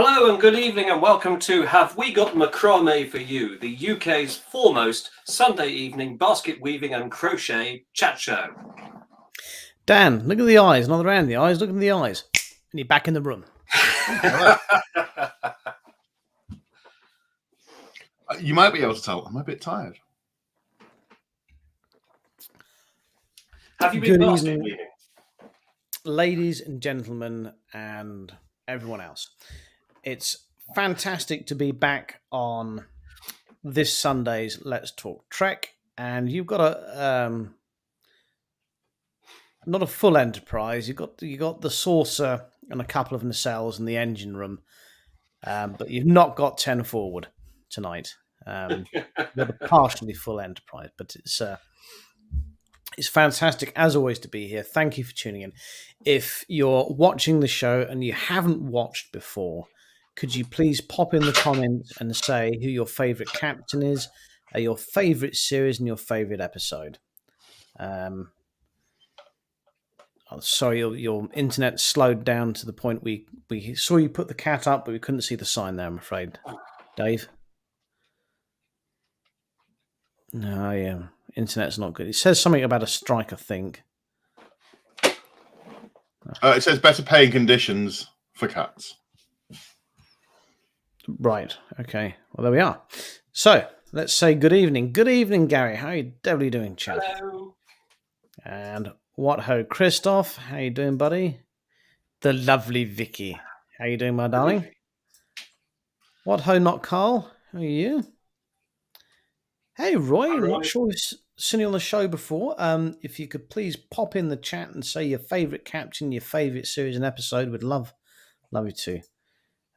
Hello and good evening and welcome to Have We Got Macrame for You, the UK's foremost Sunday evening basket weaving and crochet chat show. Dan, look at the eyes, not around the eyes, look at the eyes. And you're back in the room. You might be able to tell I'm a bit tired. Have you been Good basket evening. weaving? Ladies and gentlemen and everyone else, it's fantastic to be back on this Sunday's Let's Talk Trek, and you've got a not a full Enterprise. You got the saucer and a couple of nacelles in the engine room, but you've not got 10 forward tonight. You've got a partially full Enterprise, but it's fantastic as always to be here. Thank you for tuning in. If you're watching the show and you haven't watched before, could you please pop in the comments and say who your favourite captain is, your favourite series, and your favourite episode? Sorry, your internet slowed down to the point we saw you put the cat up, but we couldn't see the sign there, I'm afraid. Dave? No, yeah. Internet's not good. It says something about a strike, I think. It says better paying conditions for cats. Right. Okay. Well, there we are. So let's say good evening. Good evening, Gary. How are you devily doing, chap? Hello. And what ho, Christoph? How you doing, buddy? The lovely Vicky. How you doing, my darling? What ho, not Carl? How are you? Hey, Roy. I'm not sure we've seen you on the show before. If you could please pop in the chat and say your favourite captain, your favourite series and episode, we'd love you to.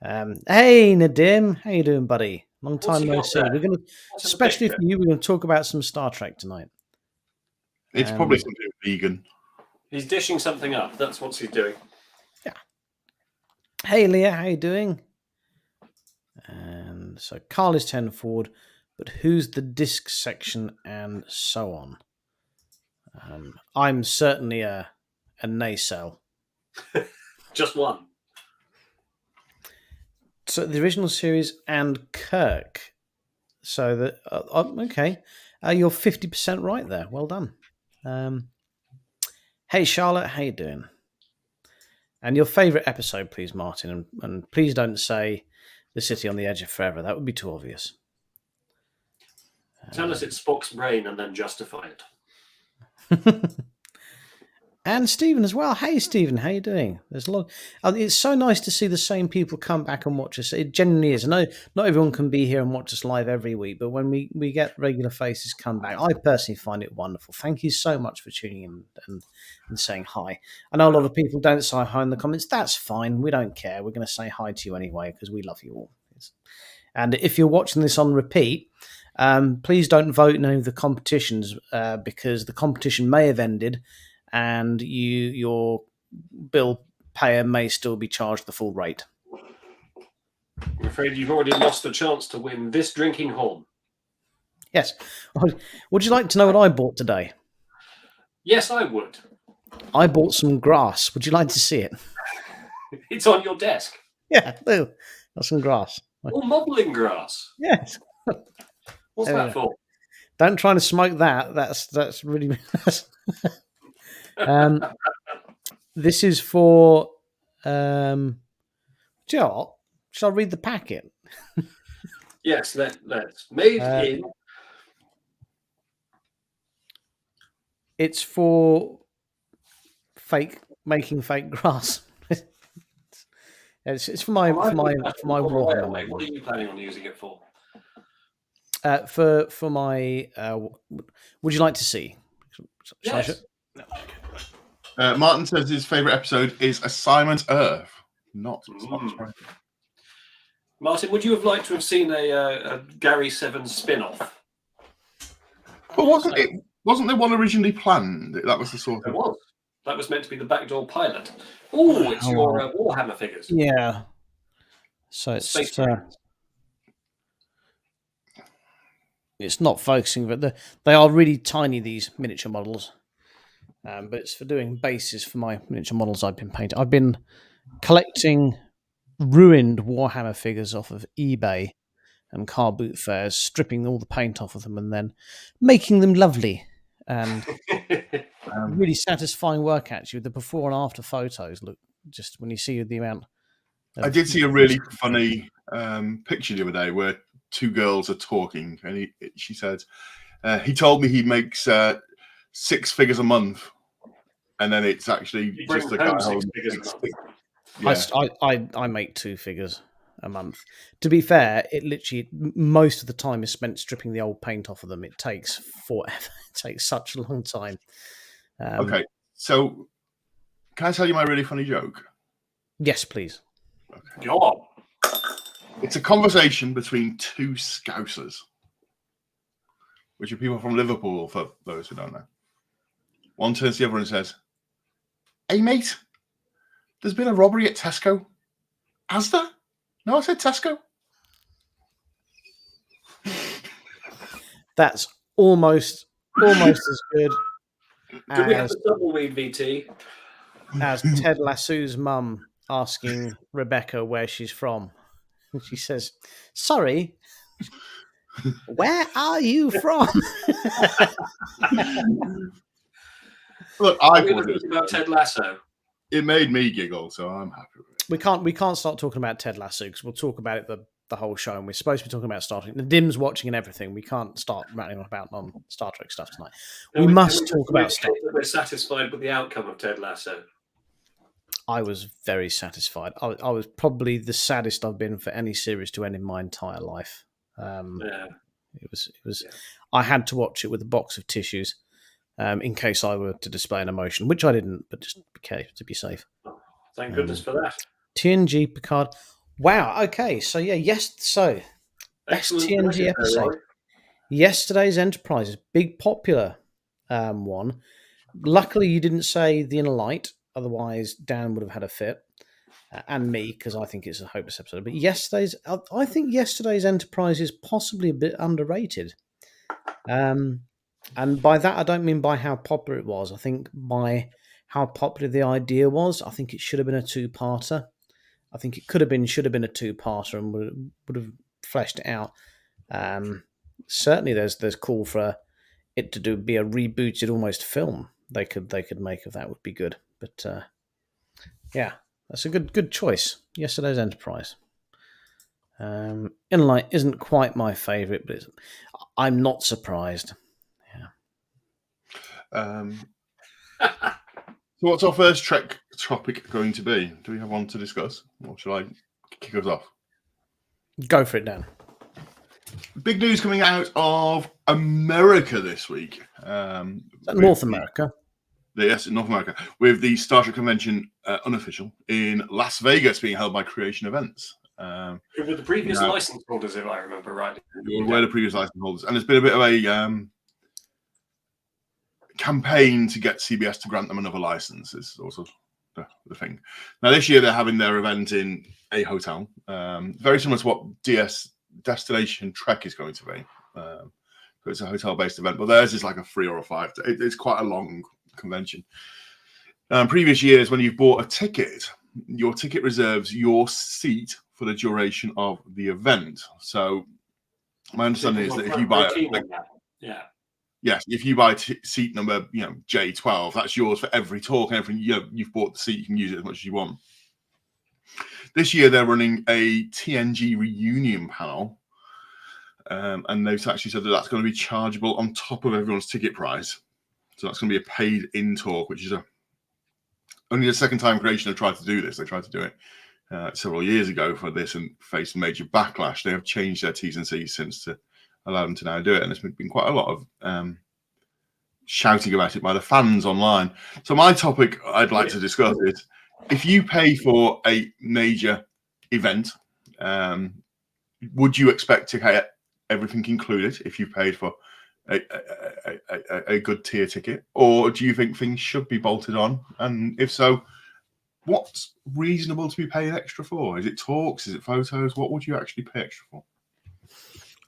Hey, Nadim. How you doing, buddy? Long time no see. We're going to, especially for you, we're going to talk about some Star Trek tonight. It's probably something vegan. He's dishing something up. That's what he's doing. Yeah. Hey, Leah. How you doing? And so Carl is 10 forward, but who's the disc section and so on? I'm certainly a nacelle. Just one. So the original series and Kirk. So that okay, you're 50% right there. Well done. Hey Charlotte, how you doing? And your favourite episode, please, Martin, and please don't say The City on the Edge of Forever. That would be too obvious. Tell us it's Spock's brain and then justify it. And Stephen as well. Hey, Stephen, how you doing? There's a lot. It's so nice to see the same people come back and watch us. It genuinely is. I know not everyone can be here and watch us live every week, but when we get regular faces come back, I personally find it wonderful. Thank you so much for tuning in and saying hi. I know a lot of people don't say hi in the comments. That's fine. We don't care. We're going to say hi to you anyway because we love you all. And if you're watching this on repeat, please don't vote in any of the competitions because the competition may have ended and your bill payer may still be charged the full rate. I'm afraid you've already lost the chance to win this drinking horn. Yes. Would you like to know what I bought today? Yes, I would. I bought some grass. Would you like to see it? It's on your desk. Yeah, that's some grass. All modelling grass. Yes. What's that for? Don't try to smoke that. That's really... this is for do you know what? Shall I read the packet? Yes, let's. Made in. It's for making fake grass. It's for my Warhammer. What are you planning on using it for? For my would you like to see? Yes. Martin says his favourite episode is Assignment Earth. Not surprising. Martin, would you have liked to have seen a Gary Seven spin-off? But wasn't there one originally planned? That was the sort of... There was. That was meant to be the backdoor pilot. Oh, it's your Warhammer figures. Yeah. So it's not focusing, but they are really tiny, these miniature models. But it's for doing bases for my miniature models I've been painting. I've been collecting ruined Warhammer figures off of eBay and car boot fairs, stripping all the paint off of them and then making them lovely and really satisfying work. Actually, the before and after photos look just when you see the amount. I did see a really funny picture the other day where two girls are talking, and she said, he told me he makes 6 figures a month, and then it's actually just a guy holding 6 figures. Yeah. I make 2 figures a month. To be fair, it literally most of the time is spent stripping the old paint off of them. It takes forever. It takes such a long time. Okay, so can I tell you my really funny joke? Yes, please. Okay. Go on. It's a conversation between 2 Scousers, which are people from Liverpool, for those who don't know. One turns to the other and says, "Hey, mate, there's been a robbery at Tesco." "Has there?" "No, I said Tesco." That's almost as good Do we have as, the tumbleweed VT? as Ted Lasso's mum asking Rebecca where she's from. And she says, "Sorry, where are you from?" Look, about Ted Lasso. It made me giggle, so I'm happy with it. We can't start talking about Ted Lasso because we'll talk about it the whole show, and we're supposed to be talking about Star Trek. The Dim's watching and everything. We can't start rattling on about Star Trek stuff tonight. We must talk about Star Trek. We're satisfied with the outcome of Ted Lasso. I was very satisfied. I was probably the saddest I've been for any series to end in my entire life. Yeah. It was. Yeah. I had to watch it with a box of tissues in case I were to display an emotion, which I didn't, but just to be safe. Oh, thank goodness for that. TNG Picard. Wow. Okay. So yeah. Yes. So best TNG episode. Yesterday's Enterprise is big popular one. Luckily, you didn't say The Inner Light. Otherwise, Dan would have had a fit, and me, because I think it's a hopeless episode. But I think yesterday's Enterprise is possibly a bit underrated. And by that, I don't mean by how popular it was. I think by how popular the idea was. I think it should have been a 2-parter. I think it should have been a 2-parter and would have fleshed it out. Certainly, there's call for it to be a rebooted almost film. They could make of that would be good. But yeah, that's a good choice. Yesterday's Enterprise. Inner Light isn't quite my favourite, but I'm not surprised. Yeah. So what's our first Trek topic going to be? Do we have one to discuss? Or shall I kick us off? Go for it, Dan. Big news coming out of America this week. North America. Yes, in North America, with the Star Trek convention unofficial in Las Vegas being held by Creation Events. With the previous license holders, if I remember right. Were the previous license holders. And there's been a bit of a campaign to get CBS to grant them another license, is also the thing. Now, this year they're having their event in a hotel, very similar to what Destination Trek is going to be. So it's a hotel-based event, but theirs is like a 3 or a 5. It's quite a long convention. Previous years, when you've bought a ticket, your ticket reserves your seat for the duration of the event. So my understanding is that if you buy if you buy seat number J12, that's yours for every talk and everything. You've bought the seat, you can use it as much as you want. This year they're running a TNG reunion panel, and they've actually said that that's going to be chargeable on top of everyone's ticket price. So that's going to be a paid-in talk, which is only the second time Creation have tried to do this. They tried to do it several years ago for this and faced major backlash. They have changed their T's and C's since to allow them to now do it. And there's been quite a lot of shouting about it by the fans online. So my topic I'd like to discuss is, if you pay for a major event, would you expect to get everything included if you paid for a good tier ticket, or do you think things should be bolted on? And if so, what's reasonable to be paid extra for? Is it talks? Is it photos? What would you actually pay extra for?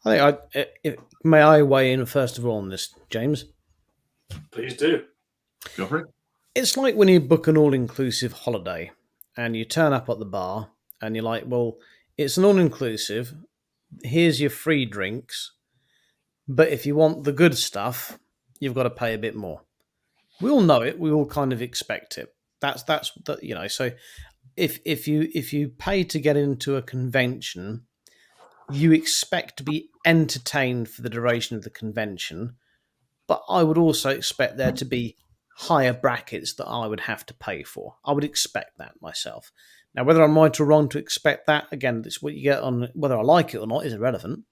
I think may I weigh in first of all on this, James? Please do. Go for it. It's like when you book an all-inclusive holiday and you turn up at the bar and you're like, well, it's an all-inclusive. Here's your free drinks, but if you want the good stuff, you've got to pay a bit more. We all know it. We all kind of expect it. That's So if you pay to get into a convention, you expect to be entertained for the duration of the convention, but I would also expect there to be higher brackets that I would have to pay for. I would expect that myself. Now, whether I'm right or wrong to expect that, again, it's what you get on. Whether I like it or not is irrelevant.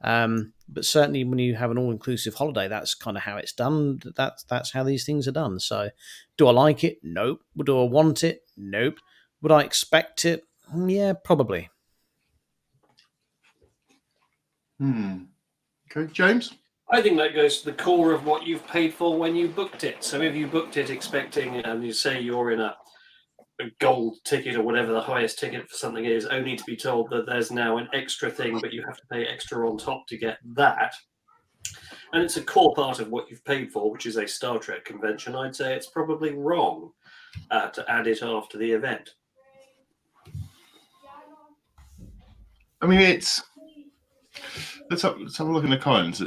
But certainly, when you have an all-inclusive holiday, that's kind of how it's done. That's how these things are done. So, do I like it? Nope. Do I want it? Nope. Would I expect it? Yeah, probably. Okay, James? I think that goes to the core of what you've paid for when you booked it. So if you booked it expecting, and you say you're in a gold ticket or whatever the highest ticket for something is, only to be told that there's now an extra thing, but you have to pay extra on top to get that, and it's a core part of what you've paid for, which is a Star Trek convention, I'd say it's probably wrong to add it after the event. I mean, it's... Let's have a look in the comments.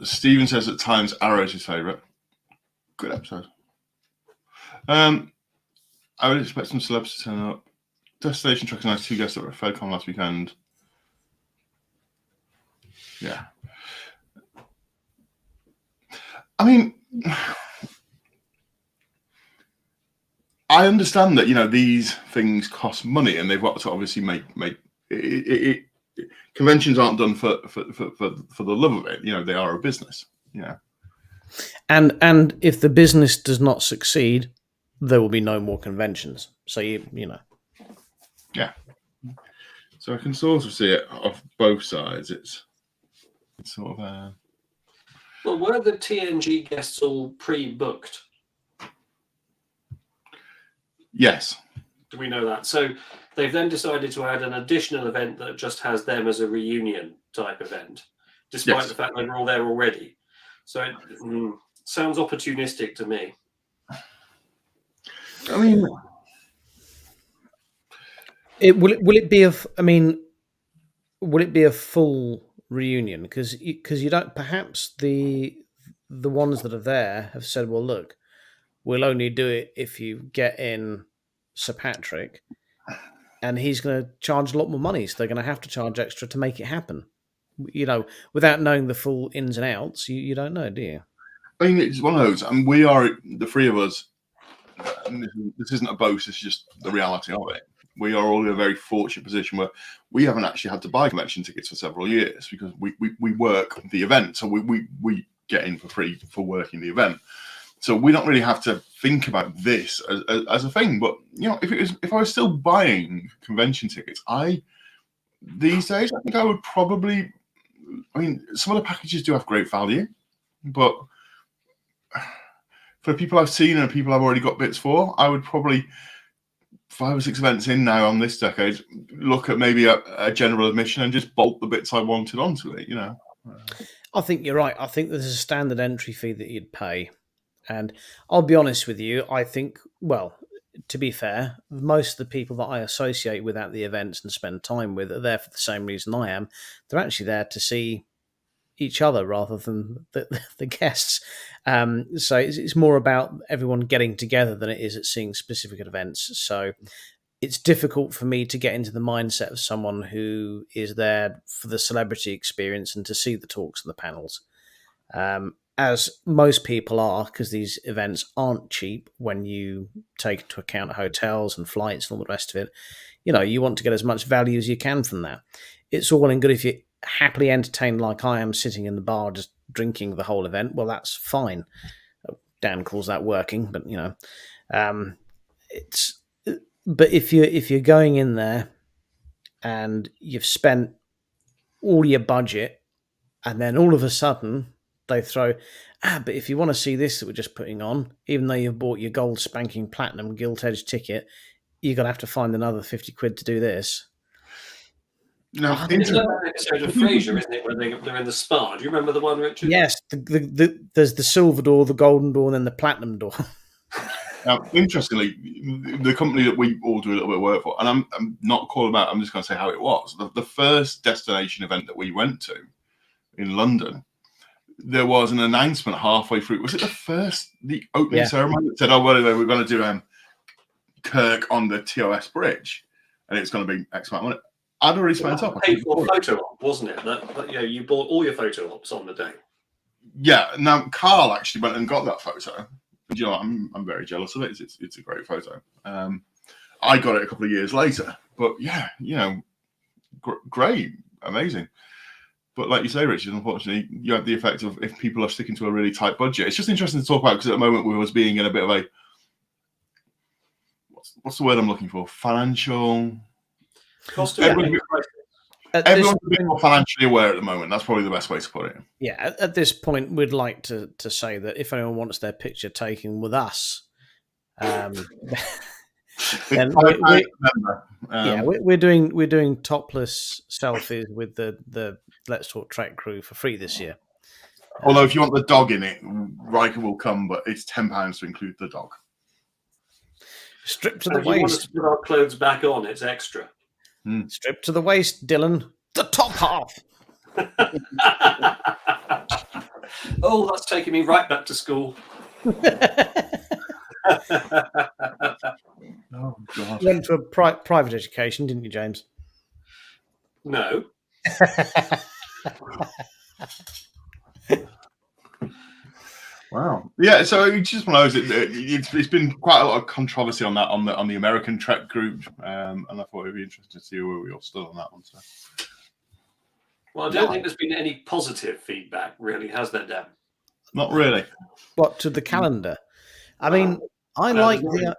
Stephen says at times Arrow's his favourite. Good episode. I would expect some celebs to turn up. Destination Trek is nice. 2 guests that were at FedCon last weekend. Yeah. I mean, I understand that, you know, these things cost money and they've got to obviously make it. Conventions aren't done for the love of it. You know, they are a business. Yeah. And if the business does not succeed, there will be no more conventions. So you know. Yeah. So I can sort of see it off both sides. It's sort of. Well, were the TNG guests all pre-booked? Yes. Do we know that? So they've then decided to add an additional event that just has them as a reunion type event, despite the fact they were all there already. So it sounds opportunistic to me. I mean, will it be a full reunion? Because you don't. Perhaps the ones that are there have said, well, look, we'll only do it if you get in Sir Patrick, and he's going to charge a lot more money, so they're going to have to charge extra to make it happen. You know, without knowing the full ins and outs, you don't know, do you? I mean, it's one of those, and we are, the three of us, and this isn't a boast, it's just the reality of it. We are all in a very fortunate position where we haven't actually had to buy convention tickets for several years because we work the event. So we get in for free for working the event. So we don't really have to think about this as a thing. But, you know, if I was still buying convention tickets, these days, I think I would probably, I mean, some of the packages do have great value, but for people I've seen and people I've already got bits for, I would probably 5 or 6 events in now on this decade, look at maybe a general admission and just bolt the bits I wanted onto it, you know. I think you're right. I think there's a standard entry fee that you'd pay. And I'll be honest with you, I think, well, to be fair, most of the people that I associate with at the events and spend time with are there for the same reason I am. They're actually there to see each other rather than the guests. So it's more about everyone getting together than it is at seeing specific events. So it's difficult for me to get into the mindset of someone who is there for the celebrity experience and to see the talks and the panels. As most people are, because these events aren't cheap when you take into account hotels and flights and all the rest of it. You know, you want to get as much value as you can from that. It's all well and good if you're happily entertained like I am sitting in the bar just drinking the whole event. Well, that's fine. Dan calls that working, but, you know, but if you're going in there and you've spent all your budget and then all of a sudden they throw, but if you want to see this that we're just putting on, even though you've bought your gold spanking platinum gilt-edged ticket, you're going to have to find another 50 quid to do this. No, it's that episode of Frasier, isn't it, where they're in the spa? Do you remember the one, Richard? Yes, there's the silver door, the golden door, and then the platinum door. Now, interestingly, the company that we all do a little bit of work for, and I'm not calling them out, I'm just going to say how it was. The first destination event that we went to in London, there was an announcement halfway through. Was it the opening ceremony that said, "Oh, well, we're going to do Kirk on the TOS bridge, and it's going to be X amount of money." I'd already spent up. Paid for photo op, wasn't it? That you bought all your photo ops on the day. Yeah. Now Carl actually went and got that photo. You know, I'm very jealous of it. It's a great photo. I got it a couple of years later, but yeah, great, amazing. But like you say, Richard, unfortunately, you have the effect of if people are sticking to a really tight budget. It's just interesting to talk about because at the moment we was being in a bit of a what's the word I'm looking for? Financial. Cost of living. Everyone's a bit more financially aware at the moment. That's probably the best way to put it. Yeah, at this point, we'd like to say that if anyone wants their picture taken with us, then we're doing topless selfies with the Let's Talk Trek crew for free this year. Although if you want the dog in it, Riker will come, but it's £10 to include the dog. Stripped to the If you want us waist. to put our clothes back on, it's extra. Stripped to the waist, Dylan. The top half. Oh, that's taking me right back to school. Oh God! You went to a private education, didn't you, James? No. Wow. Yeah. So it's just one of those. It's been quite a lot of controversy on that on the American Trek group, and I thought it'd be interesting to see where we all stood on that one. So. Well, I don't think there's been any positive feedback, really, has there, Dan? Not really. What, to the calendar? I mean, I like the.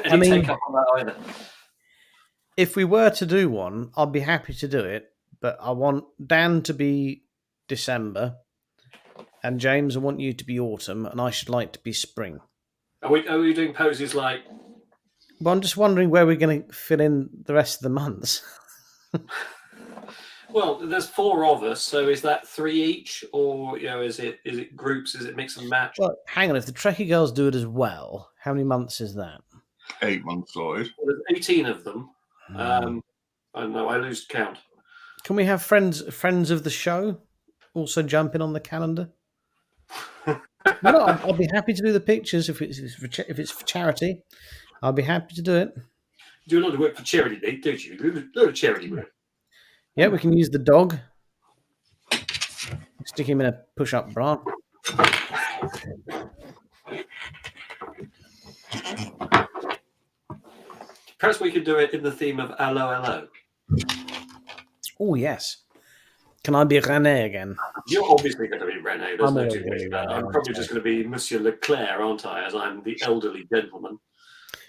Any take up on that either? If we were to do one, I'd be happy to do it, but I want Dan to be December, and James, I want you to be autumn, and I should like to be spring. Are we doing poses like? Well, I'm just wondering where we're going to fit in the rest of the months. Well, there's 4 of us, so is that 3 each, or is it groups? Is it mix and match? Well, hang on. If the Trekkie girls do it as well, how many months is that? 8 months sorted. Well, there's 18 of them. I don't know. I lose count. Can we have friends of the show also jump in on the calendar? I'll be happy to do the pictures if it's for charity. I'll be happy to do it. You do a lot of work for charity, don't you? A lot of charity work. Yeah, we can use the dog. Stick him in a push-up bra. Perhaps we could do it in the theme of hello. Oh, yes. Can I be René again? You're obviously going to be René. There's I'm no always two gonna ways be about it. René, I'm probably aren't just I? going to be Monsieur Leclerc, aren't I? As I'm the elderly gentleman.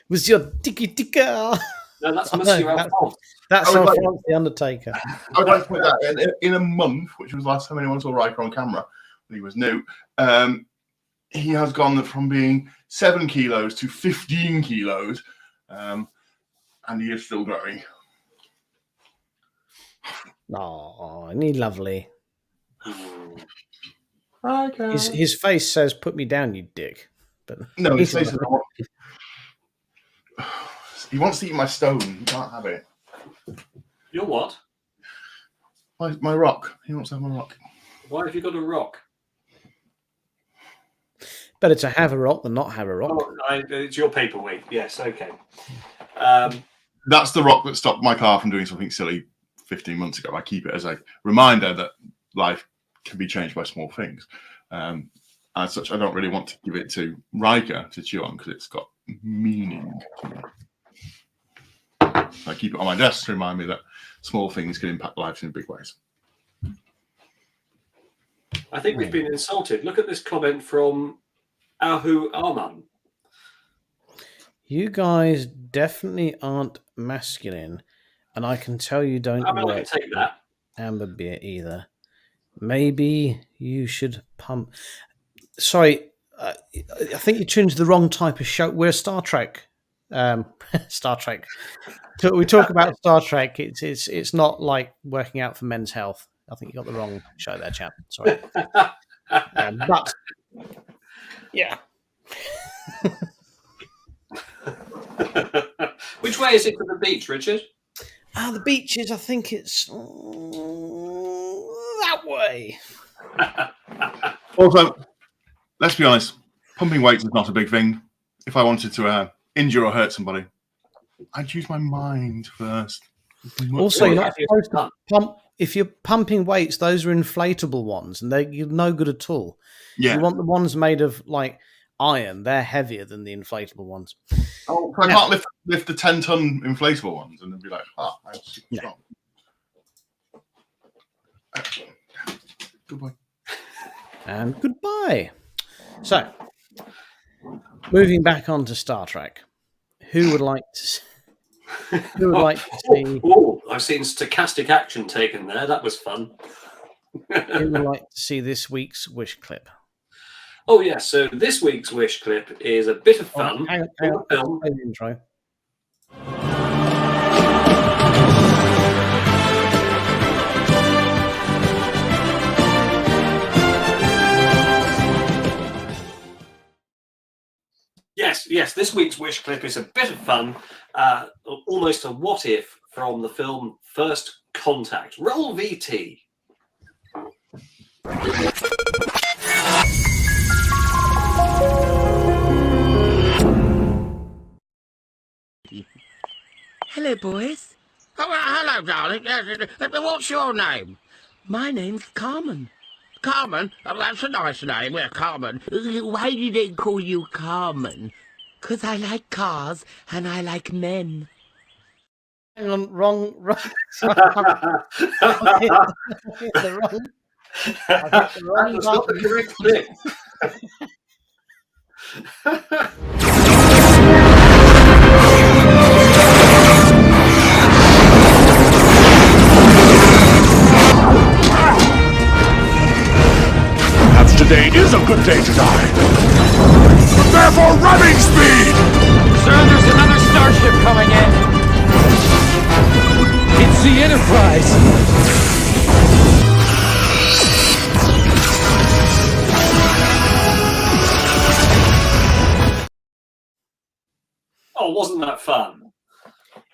Monsieur Tiki-Tika. No, that's Oh, Monsieur no, Alphonse. That's I would like- Alphonse the Undertaker. I would like to point that in a month, which was the last time anyone saw Riker on camera, when he was new. He has gone from being 7 kilos to 15 kilos, and he is still growing. Oh, isn't he lovely? Okay. His face says, "Put me down, you dick." But No, he says he wants to eat my stone. He can't have it. You're what? My rock. He wants to have my rock. Why have you got a rock? better to have a rock than not have a rock. Oh, it's your paperweight. Yes, okay. That's the rock that stopped my car from doing something silly 15 months ago. I keep it as a reminder that life can be changed by small things. As such, I don't really want to give it to Riker to chew on because it's got meaning to me. I keep it on my desk to remind me that small things can impact lives in big ways. I think we've been insulted. Look at this comment from Ahu Arman. You guys definitely aren't masculine, and I can tell you don't I mean, I work can take that. amber beer either. Maybe you should pump. Sorry, I think you tuned to the wrong type of show. We're Star Trek. Star Trek. So we talk about Star Trek. It's not like working out for men's health. I think you got the wrong show there, chap. Sorry. But yeah. Which way is it to the beach, Richard? The beaches, I think it's that way. Also, let's be honest, pumping weights is not a big thing. If I wanted to injure or hurt somebody, I'd use my mind first. Also, you're Well, not supposed to pump. If you're pumping weights, those are inflatable ones, and they're no good at all. Yeah. You want the ones made of like iron. They're heavier than the inflatable ones. Oh, I can't lift the 10-ton inflatable ones and then be like, I'm super strong. Goodbye. And goodbye. So, moving back onto Star Trek, who would like to? Who would like to see? Oh, I've seen stochastic action taken there. That was fun. Who would like to see this week's wish clip? Oh yes. So this week's wish clip is a bit of fun. Hang from on, the film. play the intro. Yes. This week's wish clip is a bit of fun. Almost a what if from the film First Contact. Roll VT. Hello, boys. Oh, well, hello, darling. What's your name? My name's Carmen. Carmen? Oh, that's a nice name. Yeah, Carmen. Why do they call you Carmen? 'Cause I like cars and I like men. Hang on, wrong. The wrong. That's not the correct clip. Perhaps today is a good day to die. Prepare for running speed! Sir, there's another starship coming in. It's the Enterprise. Oh, wasn't that fun?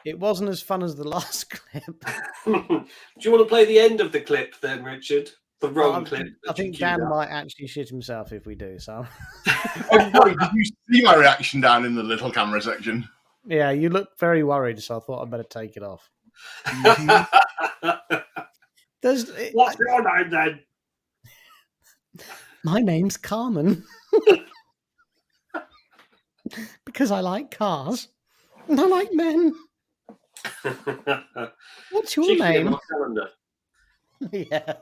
It wasn't as fun as the last clip. Do you want to play the end of the clip then, Richard? The wrong clip. I think Dan might actually shit himself if we do so. Oh, sorry, did you see my reaction down in the little camera section? Yeah, you look very worried, so I thought I'd better take it off. What's your name then? My name's Carmen. Because I like cars. And I like men. What's your Cheeky name? on our calendar. Yeah.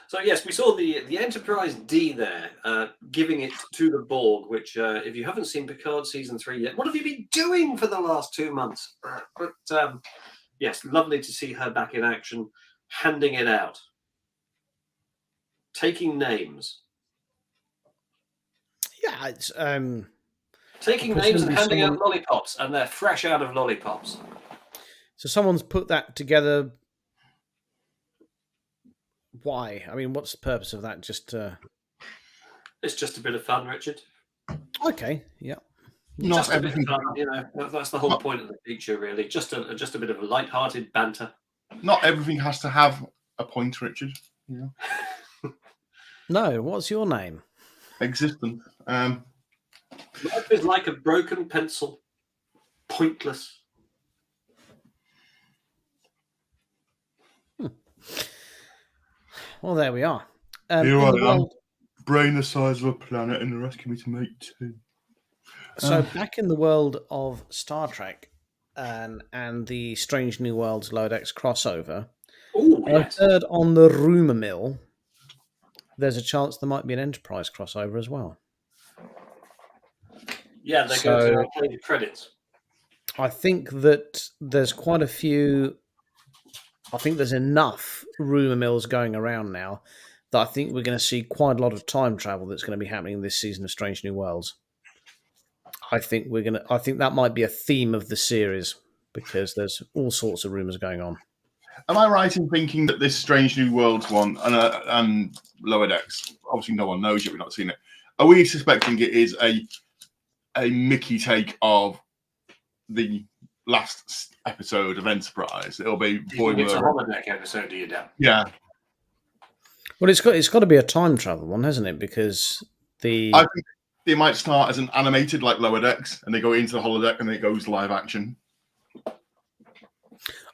So yes, we saw the Enterprise D there, giving it to the Borg. Which, if you haven't seen Picard season 3 yet, what have you been doing for the last 2 months? But yes, lovely to see her back in action, handing it out, taking names, Yeah, it's taking names and handing out lollipops, and they're fresh out of lollipops. so someone's put that together. Why? I mean, what's the purpose of that? Just It's just a bit of fun, Richard. okay, yeah. Not Just a bit of everything. fun, you know. That's the whole point of the feature, really. Just a bit of light-hearted banter. Not everything has to have a point, Richard. No, what's your name? Existence. Life is like a broken pencil, pointless. Well, there we are. Here in I the am. world- Brain the size of a planet, and they're asking me to make 2. So back in the world of Star Trek and the Strange New Worlds Lower Decks crossover, Oh, I've yes. heard on the rumour mill there's a chance there might be an Enterprise crossover as well. Yeah, they So- go to the credits. I think that there's quite a few. I think there's enough rumour mills going around now that I think we're going to see quite a lot of time travel that's going to be happening this season of Strange New Worlds. I think that might be a theme of the series because there's all sorts of rumours going on. Am I right in thinking that this Strange New Worlds one and Lower Decks, obviously no one knows yet, we've not seen it, Are we suspecting it is a Mickey take of the last episode of Enterprise? It'll be Boy It's a Murray. holodeck episode, do you doubt? Yeah, Well, it's got to be a time travel one, hasn't it? Because the I think they might start as an animated like Lower Decks, and they go into the holodeck, and then it goes live action.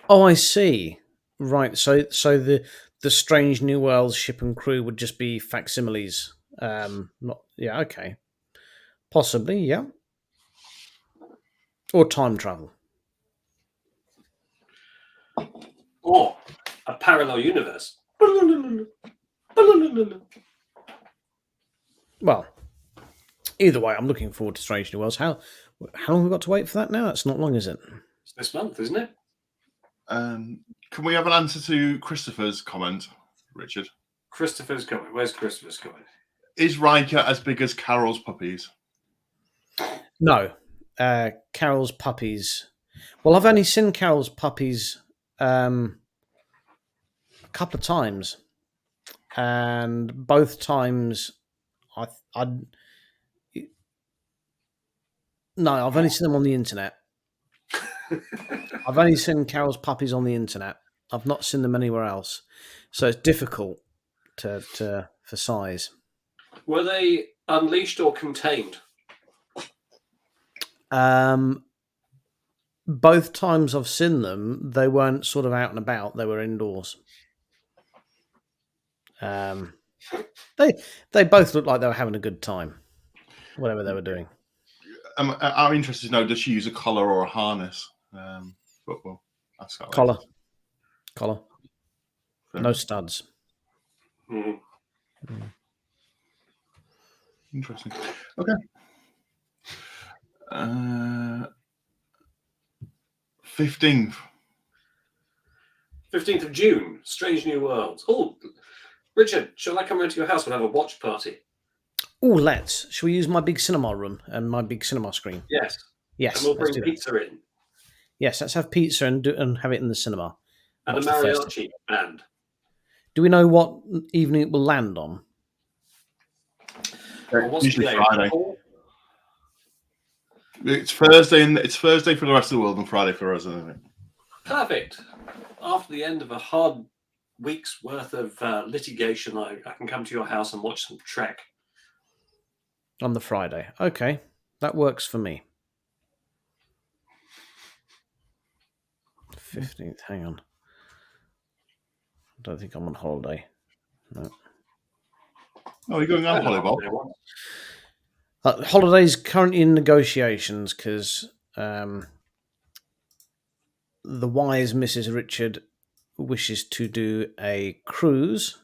oh, I see. Right. So the Strange New Worlds ship and crew would just be facsimiles. Not yeah. Okay. Possibly. Yeah. Or time travel. Or a parallel universe. Well, either way, I'm looking forward to Strange New Worlds. How long have we got to wait for that now? That's not long, is it? It's this month, isn't it? Can we have an answer to Christopher's comment, Richard? Christopher's coming. Where's Christopher's coming? Is Riker as big as Carol's puppies? No. Carol's puppies. Well, I've only seen Carol's puppies a couple of times, and both times I've only seen them on the internet. I've only seen Carol's puppies on the internet. I've not seen them anywhere else, so it's difficult for size. Were they unleashed or contained? Both times I've seen them, they weren't sort of out and about. They were indoors. They both looked like they were having a good time, whatever they were doing. I'm interested to know, does she use a collar or a harness? But well, that's not Collar. Fair. No studs. Mhm. Interesting. Okay. 15th. 15th of June, Strange New Worlds. Oh, Richard, shall I come round to your house and have a watch party? Oh, let's. Shall we use my big cinema room and my big cinema screen? Yes. Yes. And we'll let's bring do that. pizza in. Yes, let's have pizza and have it in the cinema. And Watch a the first- mariachi band. Do we know what evening it will land on? Well, what's Usually the day? Friday. It's Thursday, and it's Thursday for the rest of the world and Friday for us, isn't it? Perfect. After the end of a hard week's worth of litigation, I can come to your house and watch some Trek. On the Friday. Okay, that works for me. 15th, hang on. I don't think I'm on holiday. No. Oh, you're going on holiday, Bob? Holiday's currently in negotiations because the wise Mrs. Richard wishes to do a cruise.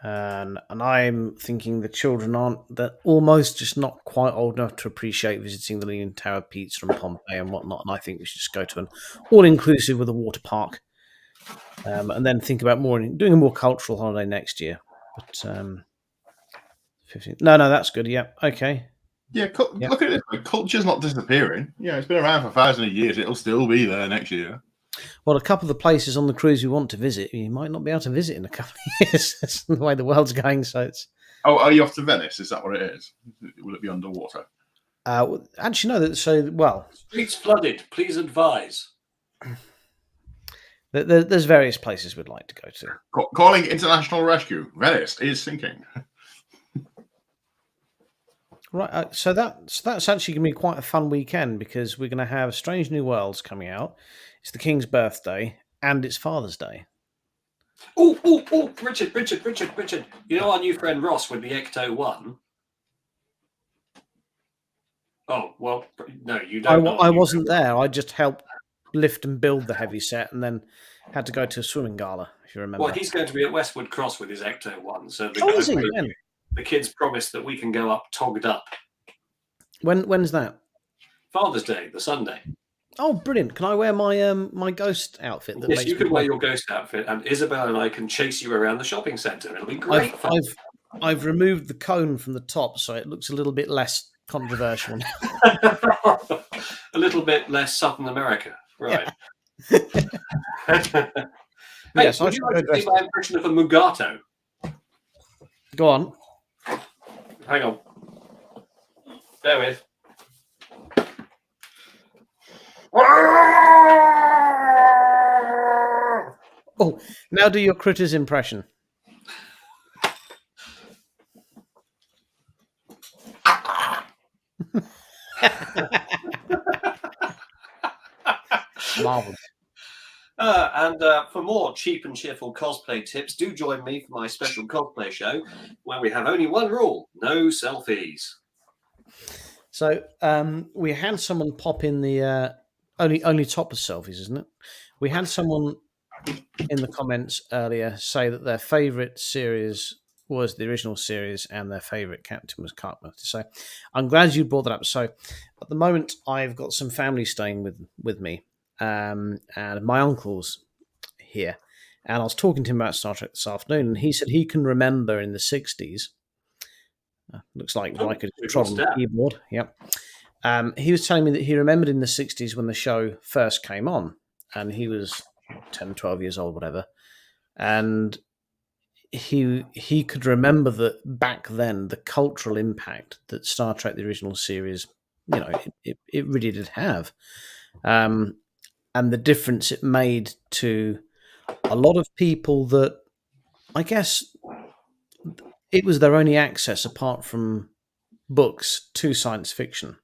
And I'm thinking the children they're almost just not quite old enough to appreciate visiting the Leaning Tower Pizza and Pompeii and whatnot. And I think we should just go to an all-inclusive with a water park, and then think about doing a more cultural holiday next year. But 15. No, that's good. Yeah, okay. Yeah, look at it. Culture's not disappearing. Yeah, it's been around for thousands of years. It'll still be there next year. Well, a couple of the places on the cruise we want to visit, you might not be able to visit in a couple of years. That's the way the world's going. So it's. Oh, are you off to Venice? Is that what it is? Will it be underwater? Actually, no. Streets flooded. Please advise. There's various places we'd like to go to. Calling international rescue. Venice is sinking. Right. So that's actually going to be quite a fun weekend because we're going to have Strange New Worlds coming out. It's the King's birthday and it's Father's Day. Oh, Richard. You know our new friend Ross with the Ecto 1? Oh, well, no, you don't. I wasn't there. I just helped lift and build the heavy set and then had to go to a swimming gala, if you remember. Well, he's going to be at Westwood Cross with his Ecto 1. So Is he? When? The kids promised that we can go up togged up. When's that? Father's Day, the Sunday. Oh, brilliant! Can I wear my my ghost outfit? Yes, you can wear your ghost outfit, and Isabel and I can chase you around the shopping centre. It'll be great fun. I've removed the cone from the top, so it looks a little bit less controversial. A little bit less Southern America, right? Yeah. Hey, Yes, would you like to see my impression of a Mugato? Go on. hang on. Bear with. Oh, now do your Critters impression. Marvelous. And for more cheap and cheerful cosplay tips, do join me for my special cosplay show, where we have only one rule: no selfies. So we had someone pop in the only topless selfies, isn't it? We had someone in the comments earlier say that their favourite series was the original series and their favourite captain was Cartman. So I'm glad you brought that up. So at the moment, I've got some family staying with me, and my uncle's here. And I was talking to him about Star Trek this afternoon, and he said he can remember in the 60s. Looks like I could control on the keyboard. Yep. He was telling me that he remembered in the 60s when the show first came on, and he was 10, 12 years old, whatever. And he could remember that back then the cultural impact that Star Trek, the original series, it really did have. And the difference it made to a lot of people that, I guess, it was their only access apart from books to science fiction,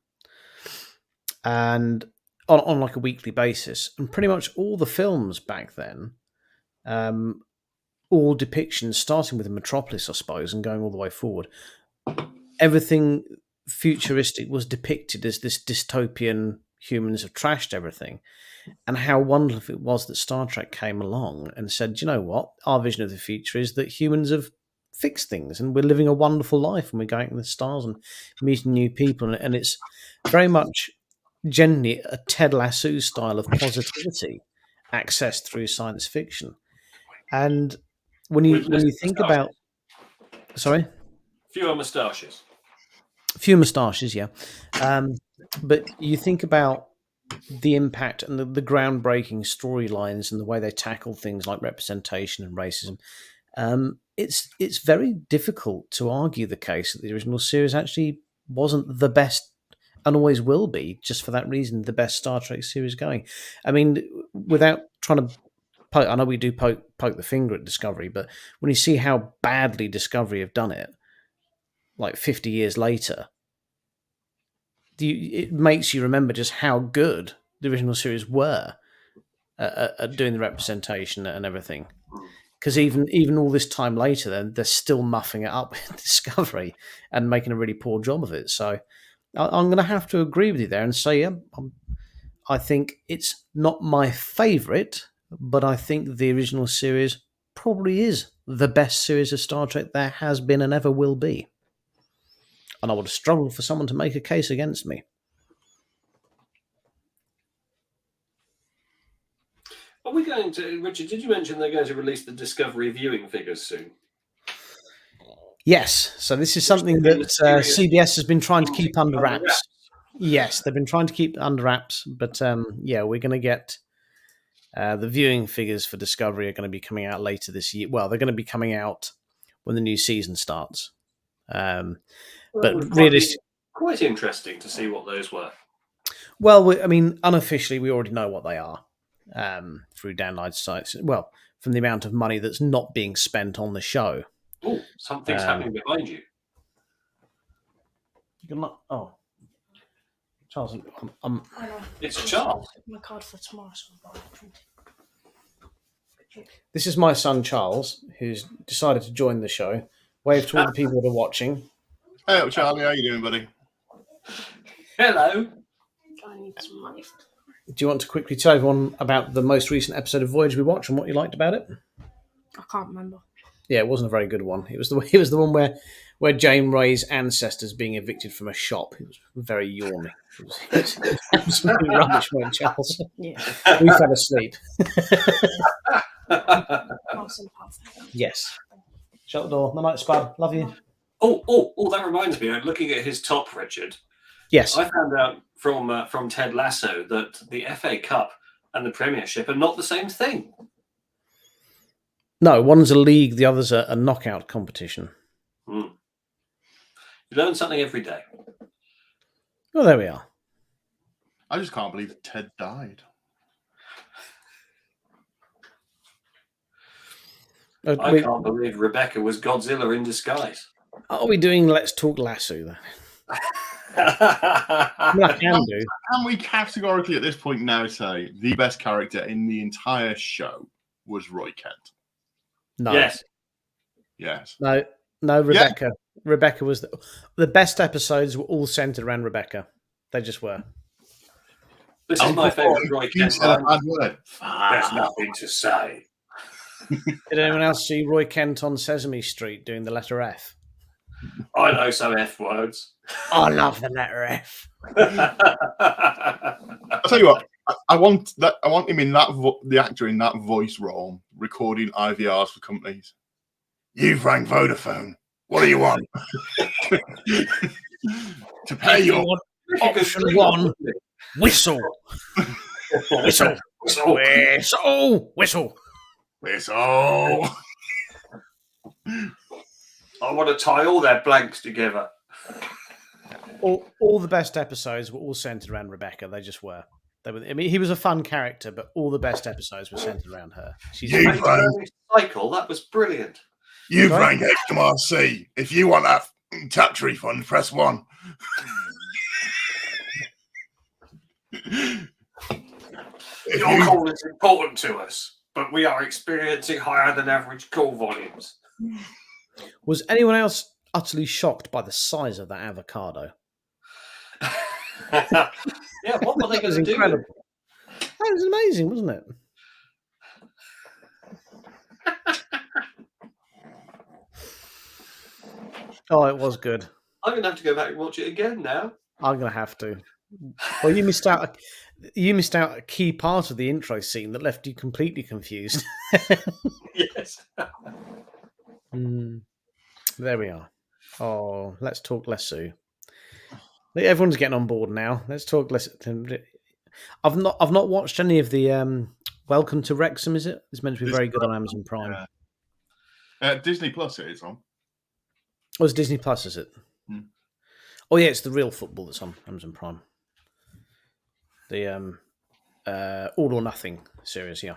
and on like a weekly basis. And pretty much all the films back then, all depictions starting with Metropolis, I suppose, and going all the way forward, everything futuristic was depicted as this dystopian, humans have trashed everything. And how wonderful it was that Star Trek came along and said, you know what, our vision of the future is that humans have fixed things and we're living a wonderful life and we're going to the stars and meeting new people. And it's very much generally a Ted Lasso style of positivity accessed through science fiction. And when you think about... Sorry? Fewer moustaches. Few moustaches, yeah. But you think about the impact and the groundbreaking storylines and the way they tackle things like representation and racism. It's very difficult to argue the case that the original series actually wasn't the best and always will be, just for that reason, the best Star Trek series going. I mean, without trying to poke, I know we do poke the finger at Discovery, but when you see how badly Discovery have done it, like 50 years later, it makes you remember just how good the original series were at doing the representation and everything. Because even all this time later, then they're still muffing it up with Discovery and making a really poor job of it. So I'm going to have to agree with you there and say, I think it's not my favourite, but I think the original series probably is the best series of Star Trek there has been and ever will be. And I would struggle for someone to make a case against me. Are we going to, Richard, did you mention they're going to release the Discovery viewing figures soon? Yes. So this is something that CBS has been trying to keep under wraps. Yes, they've been trying to keep it under wraps. But yeah, we're going to get the viewing figures for Discovery are going to be coming out later this year. Well, they're going to be coming out when the new season starts. But really, quite interesting to see what those were. Well, I mean, unofficially, we already know what they are through download sites. Well, from the amount of money that's not being spent on the show. Oh, something's happening behind you. You're not. Oh, Charles, it's Charles. My card for tomorrow. This is my son Charles, who's decided to join the show. Wave to all the people that are watching. Hey, Charlie, how you doing, buddy? Hello. I need some money. Do you want to quickly tell everyone about the most recent episode of Voyage we watched and what you liked about it? I can't remember. Yeah, it wasn't a very good one. It was the one where Jane Ray's ancestors being evicted from a shop. It was very yawny. It was absolutely rubbish, weren't it, Charles? Yeah. We fell asleep. Awesome. Yes. Shut the door. No night, Spud. Love you. Oh! That reminds me. I'm looking at his top, Richard. Yes. I found out from Ted Lasso that the FA Cup and the Premiership are not the same thing. No, one's a league, the other's a knockout competition. You learn something every day. Well, there we are. I just can't believe Ted died. I can't believe Rebecca was Godzilla in disguise. Are we doing Let's Talk Lasso then? I mean, I can do. Can we categorically at this point now say the best character in the entire show was Roy Kent? No. Yes. Yes. No, Rebecca. Yeah. Rebecca was the best episodes were all centered around Rebecca. They just were. This is my favourite Roy Kent line. There's nothing to say. Did anyone else see Roy Kent on Sesame Street doing the letter F? I know some F words. I love the letter F. I'll tell you what. I want him in the actor in that voice role, recording IVRs for companies. You've rang Vodafone. What do you want? To pay your option one. Whistle. Whistle. Whistle. Whistle. Whistle. Whistle. I want to tie all their blanks together. All the best episodes were all centered around Rebecca. They just were. I mean, he was a fun character, but all the best episodes were centered around her. She's cycle. That was brilliant. You've rang HMRC. If you want that tax refund, press 1. Your call is important to us, but we are experiencing higher than average call volumes. Was anyone else utterly shocked by the size of that avocado? Yeah, what were they going to do? Incredible. That was amazing, wasn't it? Oh, it was good. I'm going to have to go back and watch it again now. I'm going to have to. Well, you missed out. You missed out a key part of the intro scene that left you completely confused. Yes. There we are. Oh, let's talk Lasso. Everyone's getting on board now. Let's talk Lasso. I've not watched any of the Welcome to Wrexham. Is it? It's meant to be very good on Amazon Prime. Disney Plus it is on. Oh, it's Disney Plus, is it? Oh yeah, it's the real football that's on Amazon Prime. The All or Nothing series, yeah.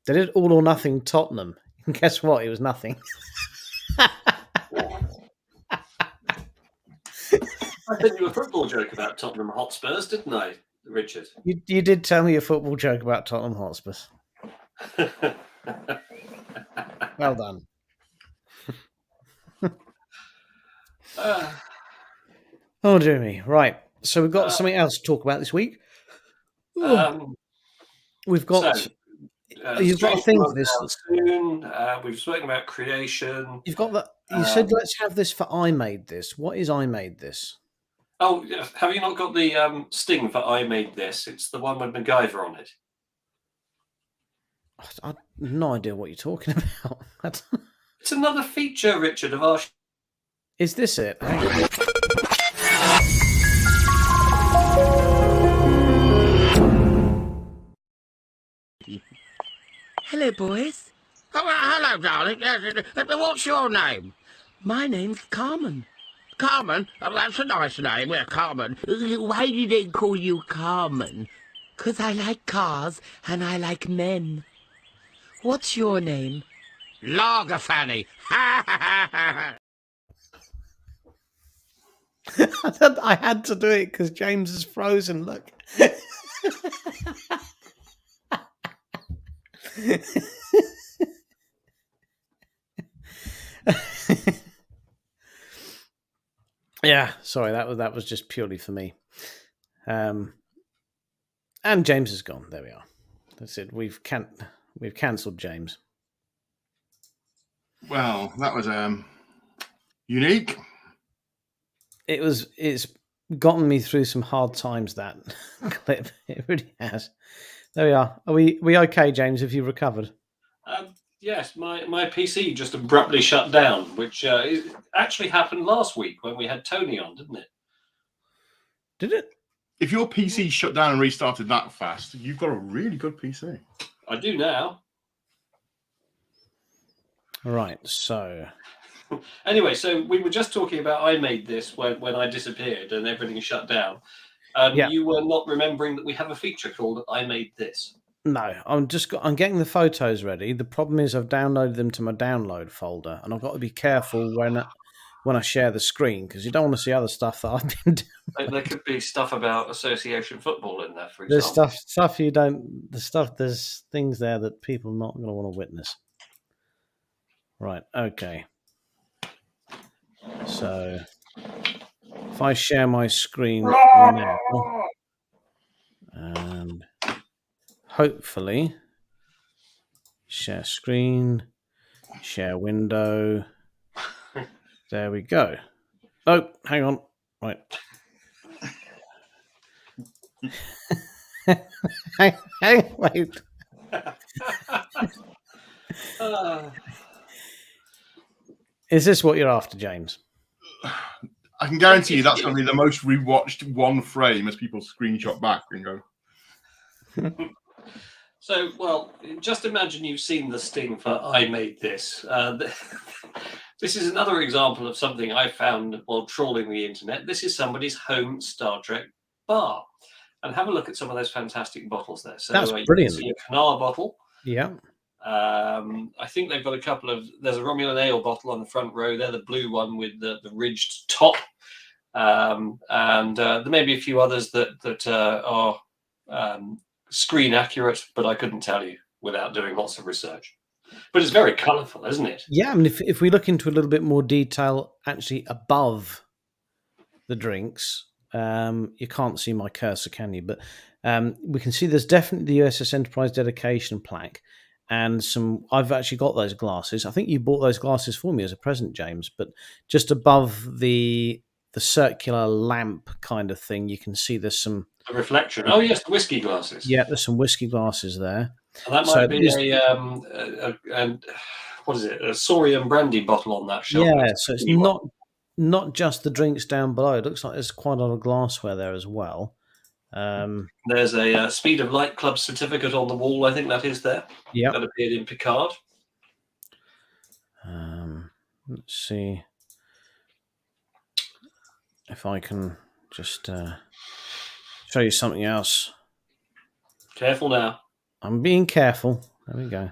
They did All or Nothing Tottenham. And guess what? It was nothing. I sent you a football joke about Tottenham Hotspurs, didn't I, Richard? You did tell me a football joke about Tottenham Hotspurs. Well done. Oh, dear me. Right. So we've got something else to talk about this week. We've got... you've got a thing for this. Soon. We've spoken about creation. You've got that. You said let's have this for I Made This. What is I Made This? Oh, have you not got the sting for I Made This? It's the one with MacGyver on it. I have no idea what you're talking about. It's another feature, Richard, of our... Is this it? Hang on. Hello, boys. Oh, hello, darling. What's your name? My name's Carmen. Carmen? Oh, that's a nice name. We're Carmen. Why do they call you Carmen? 'Cause I like cars and I like men. What's your name? Lager Fanny. Ha ha ha ha. I had to do it because James is frozen. Look. Yeah, sorry, that was just purely for me. And James is gone. There we are. That's it. We've cancelled James. Well, that was unique. It's gotten me through some hard times, that clip. It really has. There we are. Are we okay, James? Have you recovered? Yes, my PC just abruptly shut down, which actually happened last week when we had Tony on, didn't it? Did it? If your PC shut down and restarted that fast, you've got a really good PC. I do now. Right, so Anyway, so we were just talking about I made this when I disappeared and everything shut down. And Yeah. you were not remembering that we have a feature called I Made This. No, I'm getting the photos ready. The problem is I've downloaded them to my download folder, and I've got to be careful when I share the screen because you don't want to see other stuff that I've been doing. There could be stuff about association football in there, for There's example. stuff you don't. There's things there that people are not going to want to witness. Right. Okay. So if I share my screen now, and hopefully share screen, share window. There we go. Oh, hang on. Right. Wait. Is this what you're after, James? I can guarantee you that's going to be the most rewatched one frame as people screenshot back and go. So, well, just imagine you've seen the sting for I Made This. This is another example of something I found while trawling the internet. This is somebody's home Star Trek bar. And have a look at some of those fantastic bottles there. So That's you brilliant. can see a Canar bottle. Yeah. I think they've got a couple of. There's a Romulan ale bottle on the front row there, the blue one with the ridged top, and there may be a few others that are screen accurate, but I couldn't tell you without doing lots of research. But it's very colourful, isn't it? Yeah, I mean, if we look into a little bit more detail, actually above the drinks, you can't see my cursor, can you? But we can see there's definitely the USS Enterprise dedication plaque. And I've actually got those glasses. I think you bought those glasses for me as a present, James. But just above the circular lamp kind of thing, you can see there's some A reflection. Oh yes, the whiskey glasses. Yeah, there's some whiskey glasses there. And that might be what is it? A Saurian brandy bottle on that shelf. Yeah, so it's not just the drinks down below. It looks like there's quite a lot of glassware there as well. There's a Speed of Light Club certificate on the wall. I think that is there. Yeah, that appeared in Picard. Let's see if I can just show you something else. Careful now. I'm being careful. There we go.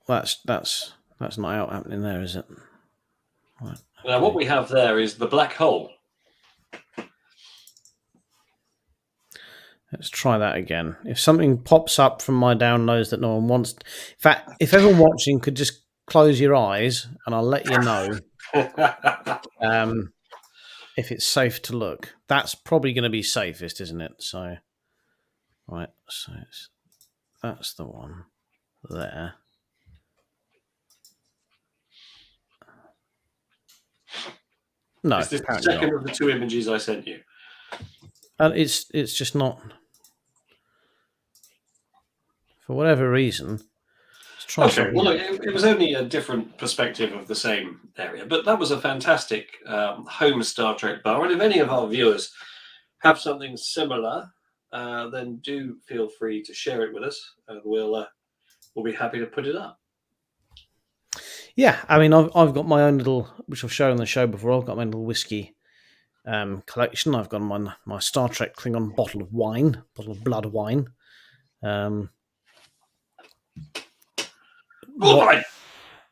That's not out happening there, is it? Right. Now, what we have there is the black hole. Let's try that again. If something pops up from my downloads that no one wants... In fact, if everyone watching could just close your eyes and I'll let you know if it's safe to look. That's probably going to be safest, isn't it? So, right, so that's the one there. No, Is this the second of the two images I sent you? And it's just not, for whatever reason. Let's try Okay, well, look, it was only a different perspective of the same area, but that was a fantastic home Star Trek bar. And if any of our viewers have something similar, then do feel free to share it with us, and we'll be happy to put it up. Yeah, I mean, I've got my own little, which I've shown on the show before. I've got my little whiskey collection. I've got my Star Trek Klingon bottle of blood wine.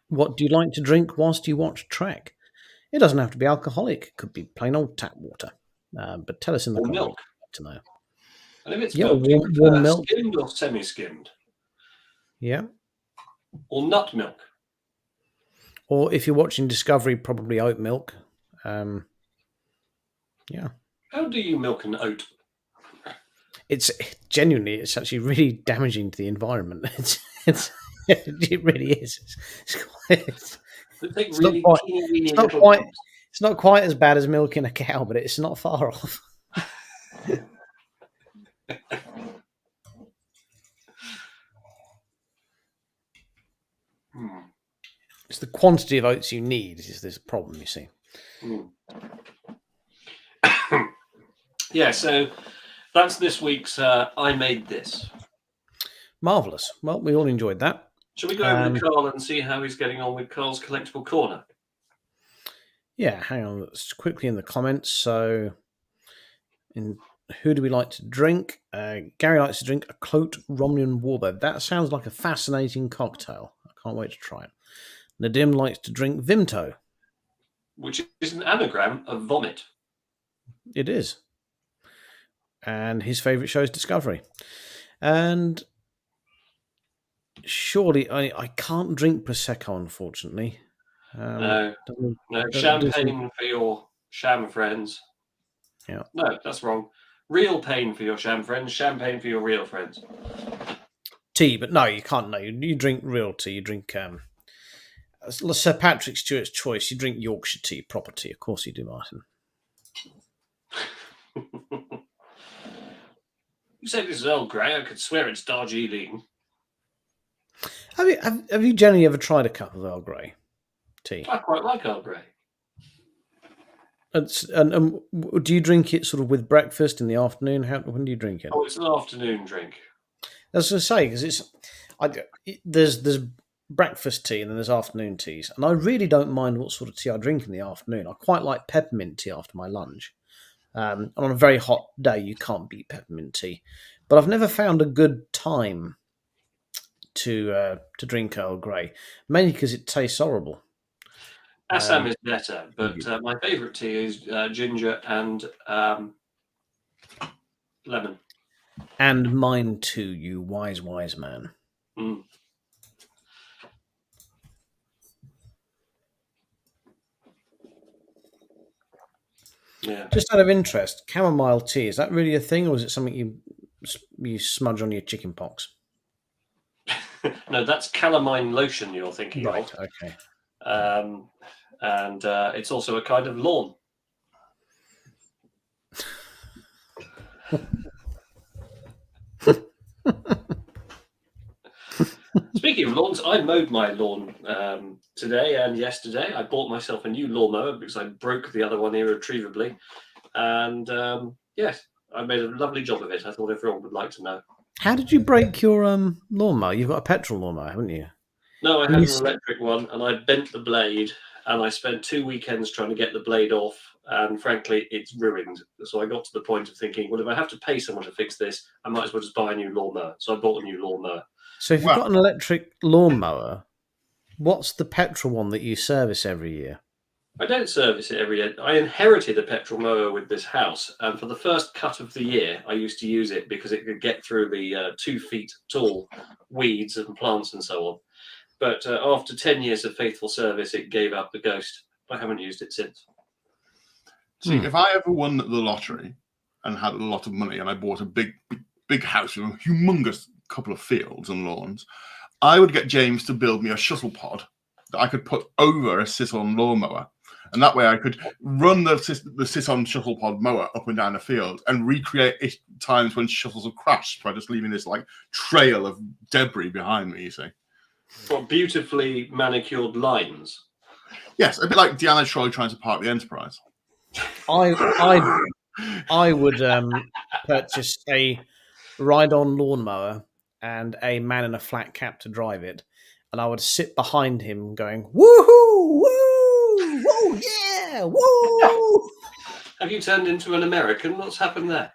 What do you like to drink whilst you watch Trek? It doesn't have to be alcoholic. It could be plain old tap water. But tell us in the comments. Milk. To know. And if it's milk, warm milk, skimmed or semi-skimmed? Yeah. Or nut milk? Or if you're watching Discovery, probably oat milk. Yeah. How do you milk an oat? It's actually really damaging to the environment. It really is. It's not quite as bad as milking a cow, but it's not far off. It's the quantity of oats you need is this problem, you see. Yeah, so that's this week's I Made This. Marvellous. Well, we all enjoyed that. Shall we go over to Carl and see how he's getting on with Carl's collectible corner? Yeah, hang on. It's quickly in the comments. So, who do we like to drink? Gary likes to drink a Clote Romnian Warbird. That sounds like a fascinating cocktail. I can't wait to try it. Nadim likes to drink Vimto. Which is an anagram of vomit. It is. And his favourite show is Discovery. And surely I can't drink Prosecco, unfortunately. No, champagne for your sham friends. Yeah. No, that's wrong. Real pain for your sham friends, champagne for your real friends. Tea, but no, you can't. No, you drink real tea. You drink Sir Patrick Stewart's choice. You drink Yorkshire tea, proper tea. Of course you do, Martin. You say this is Earl Grey. I could swear it's Darjeeling. Have you generally ever tried a cup of Earl Grey tea? I quite like Earl Grey. And do you drink it sort of with breakfast in the afternoon? When do you drink it? Oh, it's an afternoon drink. As I say, because there's breakfast tea and then there's afternoon teas, and I really don't mind what sort of tea I drink in the afternoon. I quite like peppermint tea after my lunch. And on a very hot day, you can't beat peppermint tea. But I've never found a good time to drink Earl Grey, mainly because it tastes horrible. Assam is better, but my favourite tea is ginger and lemon. And mine too, you wise man. Mm. Yeah. Just out of interest, chamomile tea, is that really a thing, or is it something you smudge on your chicken pox? No, that's calamine lotion you're thinking Right, of. okay. And it's also a kind of lawn. Speaking of lawns, I mowed my lawn today and yesterday. I bought myself a new lawnmower because I broke the other one irretrievably. And yes, I made a lovely job of it. I thought everyone would like to know. How did you break your lawnmower? You've got a petrol lawnmower, haven't you? No, I had an electric one, and I bent the blade, and I spent 2 weekends trying to get the blade off, and frankly, it's ruined. So I got to the point of thinking, well, if I have to pay someone to fix this, I might as well just buy a new lawnmower. So I bought a new lawnmower. So if you've got an electric lawnmower, what's the petrol one that you service every year? I don't service it every year. I inherited a petrol mower with this house, and for the first cut of the year, I used to use it because it could get through the 2 feet tall weeds and plants and so on. But after 10 years of faithful service, it gave up the ghost. I haven't used it since. See, if I ever won the lottery and had a lot of money and I bought a big house with a humongous couple of fields and lawns, I would get James to build me a shuttle pod that I could put over a sit-on lawnmower. And that way I could run the sit-on shuttle pod mower up and down the field and recreate times when shuttles have crashed by just leaving this like trail of debris behind me, you see. What beautifully manicured lines. Yes, a bit like Deanna Troy trying to park the Enterprise. I would purchase a ride-on lawnmower and a man in a flat cap to drive it, and I would sit behind him going, "Woohoo! Woo! Woo! Yeah! Woo!" Have you turned into an American? What's happened there?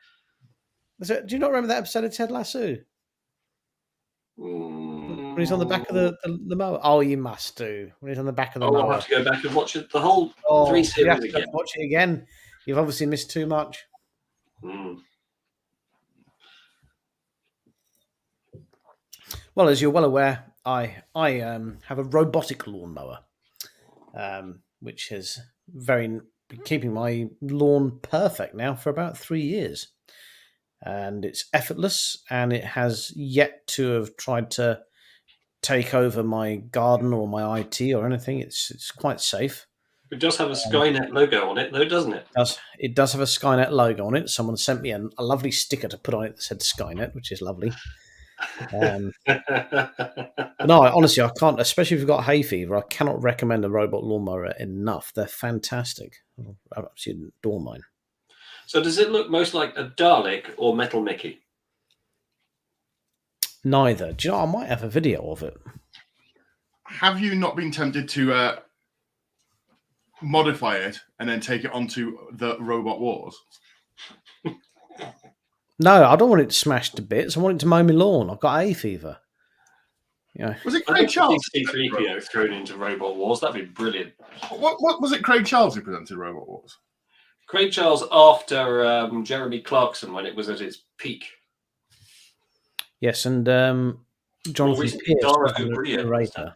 Do you not remember that episode of Ted Lasso? When he's on the back of the mower. Oh, you must do. When he's on the back of the mower. I'll have to go back and watch it, the whole 3 series you have to again. watch it again. You've obviously missed too much. Well, as you're well aware, I have a robotic lawnmower, which has been keeping my lawn perfect now for about 3 years. And it's effortless, and it has yet to have tried to take over my garden or my IT or anything. It's quite safe. It does have a Skynet logo on it, though, doesn't it? It does have a Skynet logo on it. Someone sent me a lovely sticker to put on it that said Skynet, which is lovely. No, honestly, I can't, especially if you've got hay fever, I cannot recommend a robot lawnmower enough. They're fantastic. I absolutely adore mine. So does it look most like a Dalek or Metal Mickey? Neither. Do you know, I might have a video of it. have you not been tempted to modify it and then take it onto the Robot Wars? No, I don't want it smashed to bits. I want it to mow my lawn. I've got hay fever. Yeah. Was it I Craig think Charles? C3PO thrown into Robot Wars. That'd be brilliant. What was it? Craig Charles who presented Robot Wars? Craig Charles after Jeremy Clarkson when it was at its peak. Yes, and Jonathan recently, Pierce Dara was the O'Brien. narrator.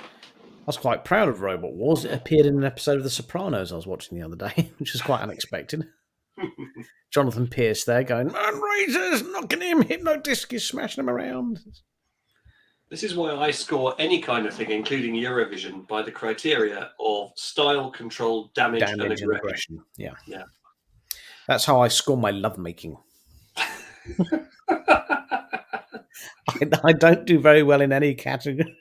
I was quite proud of Robot Wars. It appeared in an episode of The Sopranos I was watching the other day, which was quite unexpected. Jonathan Pierce there going, man raisers, knocking him, Hypnodisc is smashing him around. This is why I score any kind of thing, including Eurovision, by the criteria of style, control, damage and aggression. Yeah. Yeah. That's how I score my lovemaking. I don't do very well in any category.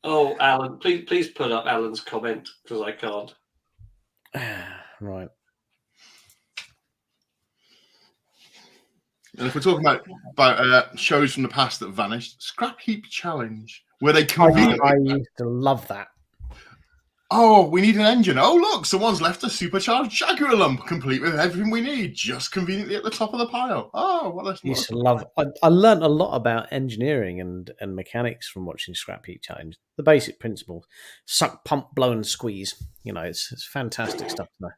Oh, Alan, please put up Alan's comment because I can't. Right. And if we're talking about shows from the past that vanished, Scrap Heap Challenge, where they conveniently... I used to love that. Oh, we need an engine. Oh, look, someone's left a supercharged Jaguar lump, complete with everything we need, just conveniently at the top of the pile. Oh, what a... Used to love. I learned a lot about engineering and mechanics from watching Scrap Heap Challenge. The basic principles: suck, pump, blow, and squeeze. You know, it's fantastic stuff to know.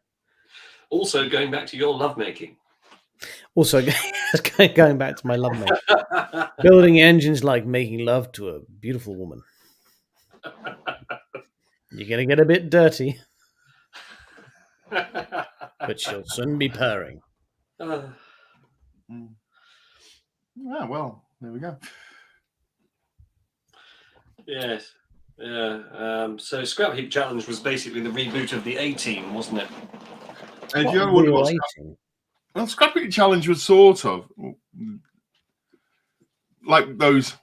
Also, going back to your lovemaking. Also, going back to my lovemaking, building engines like making love to a beautiful woman. You're gonna get a bit dirty, but she'll soon be purring. Yeah, well, there we go. Yes. Yeah. So Scrap Heap Challenge was basically the reboot of the A-Team, wasn't it? And if you ever wonder what Scrap Heap Challenge was sort of like those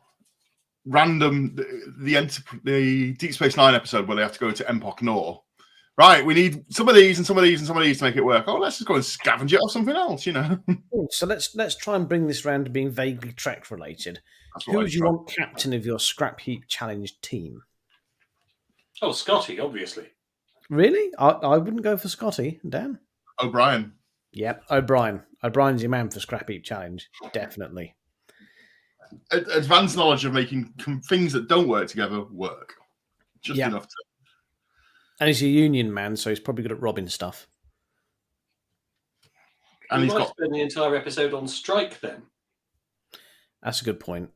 random the Deep Space Nine episode where they have to go to Empok Nor. Right, we need some of these and some of these and some of these to make it work. Oh, let's just go and scavenge it off something else, you know. So let's try and bring this round to being vaguely track related. Who would you want captain of your Scrap Heap Challenge team? Oh, Scotty, obviously. Really? I wouldn't go for Scotty. Dan? O'Brien. Yep, O'Brien. O'Brien's your man for Scrap Heap Challenge. Definitely. Advanced knowledge of making things that don't work together work. Just enough to... And he's a union man, so he's probably good at robbing stuff. And he's got spend the entire episode on strike then. That's a good point.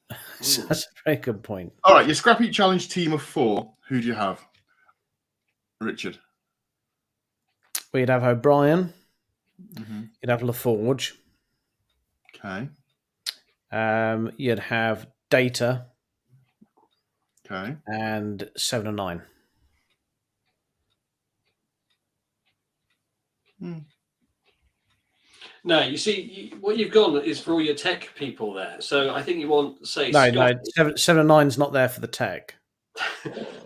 That's a very good point. All right, your Scrap Heap Challenge team of 4. Who do you have? Richard. Well, you'd have O'Brien. Mm-hmm. You'd have LaForge. Okay. You'd have Data. Okay. And 7 and 9. No, you see, what you've gone is for all your tech people there. So I think you want, say, No, Scotty, 7 and 9's not there for the tech.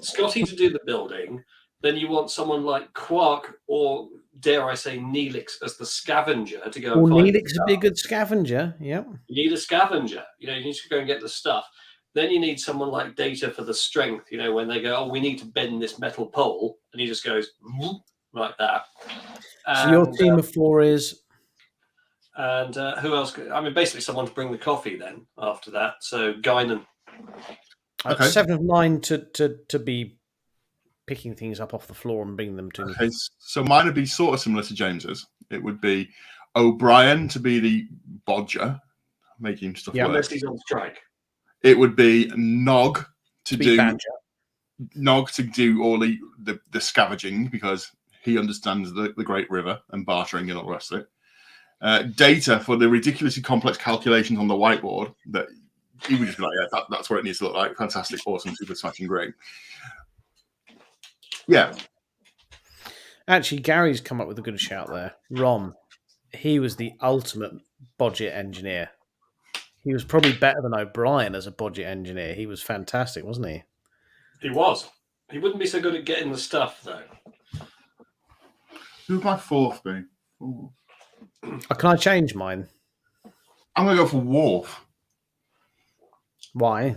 Scotty to do the building. Then you want someone like Quark or, dare I say, Neelix as the scavenger to go. Well, and find Neelix would be a good scavenger. Yep. You need a scavenger. You need to go and get the stuff. Then you need someone like Data for the strength. When they go, oh, we need to bend this metal pole, and he just goes like that. So your team of 4 is. And who else? I mean, basically someone to bring the coffee then after that. So Guinan. Okay. 7 of 9 to be picking things up off the floor and bringing them to me. Okay, so mine would be sort of similar to James's. It would be O'Brien to be the bodger, making stuff work. Unless he's on strike. It would be Nog to do Badger. Nog to do all the scavenging because he understands the Great River and bartering and all the rest of it. Data for the ridiculously complex calculations on the whiteboard that he would just be like, yeah, that's what it needs to look like. Fantastic, awesome, super smashing, great. Yeah. Actually, Gary's come up with a good shout there. Ron, he was the ultimate budget engineer. He was probably better than O'Brien as a budget engineer. He was fantastic, wasn't he? He was. He wouldn't be so good at getting the stuff, though. Who would my 4th be? Can I change mine? I'm going to go for Worf. Why?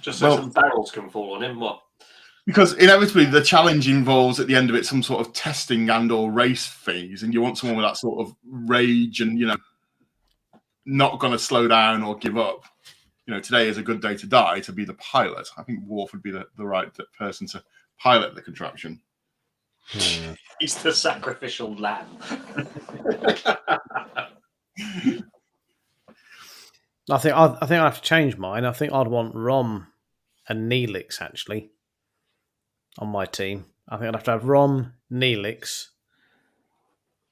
Just so Well- some barrels can fall on him. What? Because inevitably the challenge involves at the end of it some sort of testing and or race phase, and you want someone with that sort of rage and not going to slow down or give up. Today is a good day to die to be the pilot. I think Worf would be the right person to pilot the contraption. He's the sacrificial lamb. I think I have to change mine. I think I'd want Rom and Neelix actually on my team. I think I'd have to have Rom, Neelix.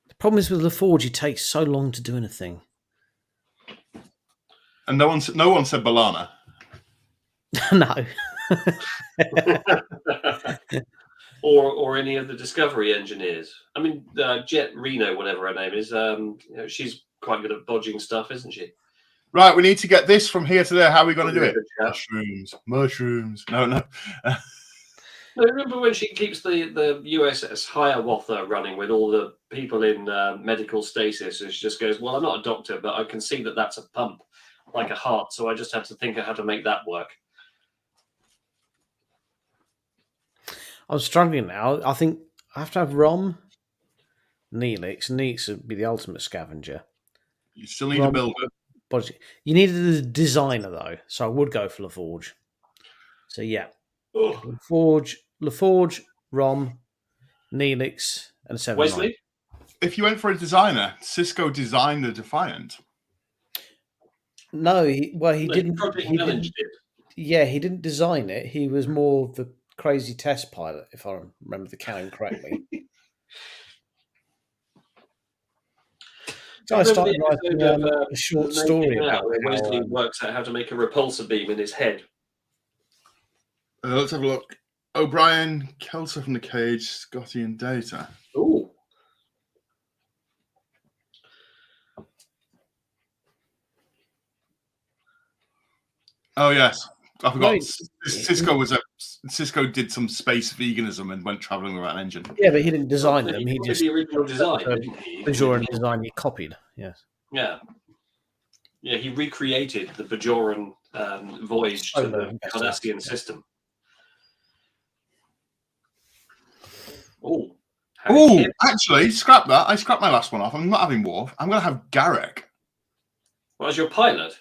The problem is with LaForge, he takes so long to do anything. And no one said B'Elanna. No. or any of the Discovery engineers. I mean, Jet Reno, whatever her name is, she's quite good at bodging stuff, isn't she? Right, we need to get this from here to there. How are we going to do it? Yeah. Mushrooms. No. No, remember when she keeps the USS Hiawatha running with all the people in medical stasis, and she just goes, "Well, I'm not a doctor, but I can see that that's a pump, like a heart. So I just have to think of how to make that work." I'm struggling now. I think I have to have Rom, Neelix. Neelix would be the ultimate scavenger. You still need a builder. But you needed a designer, though, so I would go for LaForge. So, yeah. Oh, LaForge, Rom, Neelix, and 7-9. Wesley? If you went for a designer, Cisco designed the Defiant. No, he didn't. Project He Challenge didn't. did. Yeah, he didn't design it. He was more the crazy test pilot, if I remember the canon correctly. So I started writing a short story about where how, Wesley works out how to make a repulsor beam in his head. Let's have a look. O'Brien, Kelso from the Cage, Scotty, and Data. Ooh. Oh yes, I forgot. No, Cisco did some space veganism and went traveling without an engine. yeah, but he didn't design them. He did just the original design. Didn't he? Bajoran design he copied. Yes. Yeah. Yeah, he recreated the Bajoran voyage to the Cardassian system. Oh. Oh, actually, scrap that. I scrapped my last one off. I'm not having Worf. I'm going to have Garrick. Well, as your pilot?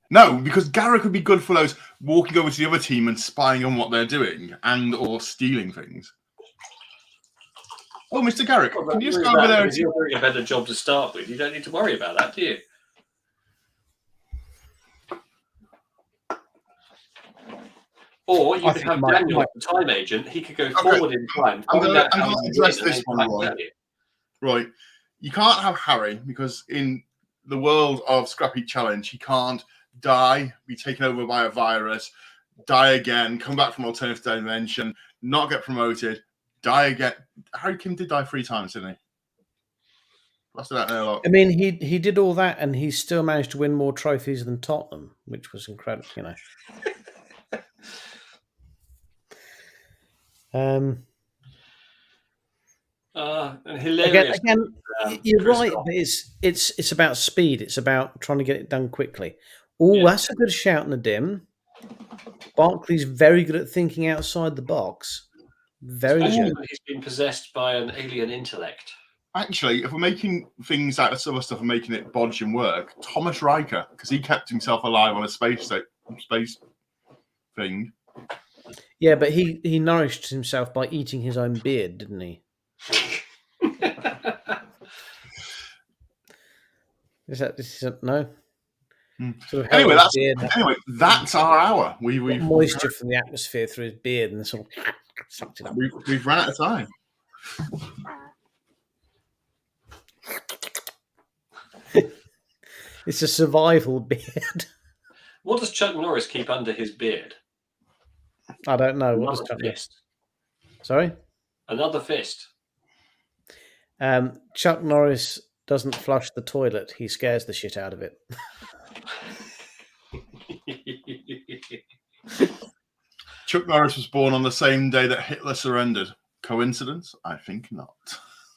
No, because Garrick would be good for those walking over to the other team and spying on what they're doing and or stealing things. Oh, Mr. Garrick, Well, can you just go over there? You're doing a better job to start with. You don't need to worry about that, do you? Or you could have Daniel, the time agent. He could go forward in time. I'm going to address this one, Roy. Right. You can't have Harry because in the world of Scrappy Challenge, he can't die, be taken over by a virus, die again, come back from alternative dimension, not get promoted, die again. Harry Kim did die 3 times, didn't he? I mean, he did all that, and he still managed to win more trophies than Tottenham, which was incredible. And hilarious. Again, you're right. But it's about speed. It's about trying to get it done quickly. Oh, that's a good shout in the dim. Barclay's very good at thinking outside the box. Very good. He's been possessed by an alien intellect. Actually, if we're making things out of other stuff and making it bodge and work, Thomas Riker, because he kept himself alive on a space thing. Yeah, but he nourished himself by eating his own beard, didn't he? Is that no? Sort of Anyway, that's our hour. We've moisture from the atmosphere through his beard and sort of sucked it up. We've run out of time. It's a survival beard. What does Chuck Norris keep under his beard? I don't know. What Another does Chuck fist. Sorry? Another fist. Chuck Norris doesn't flush the toilet. He scares the shit out of it. Chuck Norris was born on the same day that Hitler surrendered. Coincidence? I think not.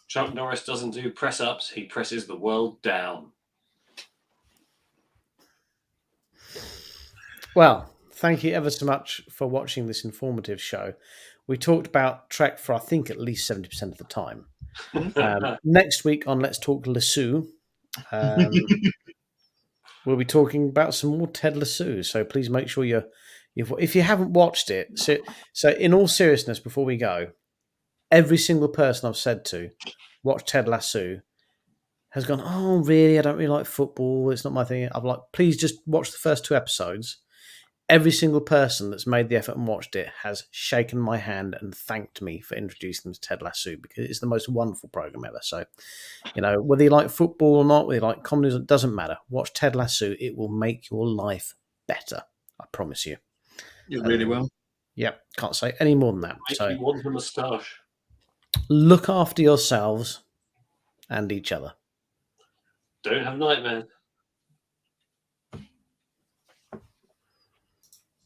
Chuck Norris doesn't do press-ups. He presses the world down. Well, thank you ever so much for watching this informative show. We talked about Trek for, I think, at least 70% of the time. Next week on Let's Talk Lasso, we'll be talking about some more Ted Lasso. So please make sure if you haven't watched it. So in all seriousness, before we go, every single person I've said to watch Ted Lasso has gone, oh, really? I don't really like football. It's not my thing. I'm like, please just watch the first 2 episodes. Every single person that's made the effort and watched it has shaken my hand and thanked me for introducing them to Ted Lasso, because it's the most wonderful program ever. So, whether you like football or not, whether you like comedies, it doesn't matter. Watch Ted Lasso. It will make your life better. I promise you. You really will. Yep. Can't say any more than that. Make So you want a moustache. look after yourselves and each other. Don't have nightmares.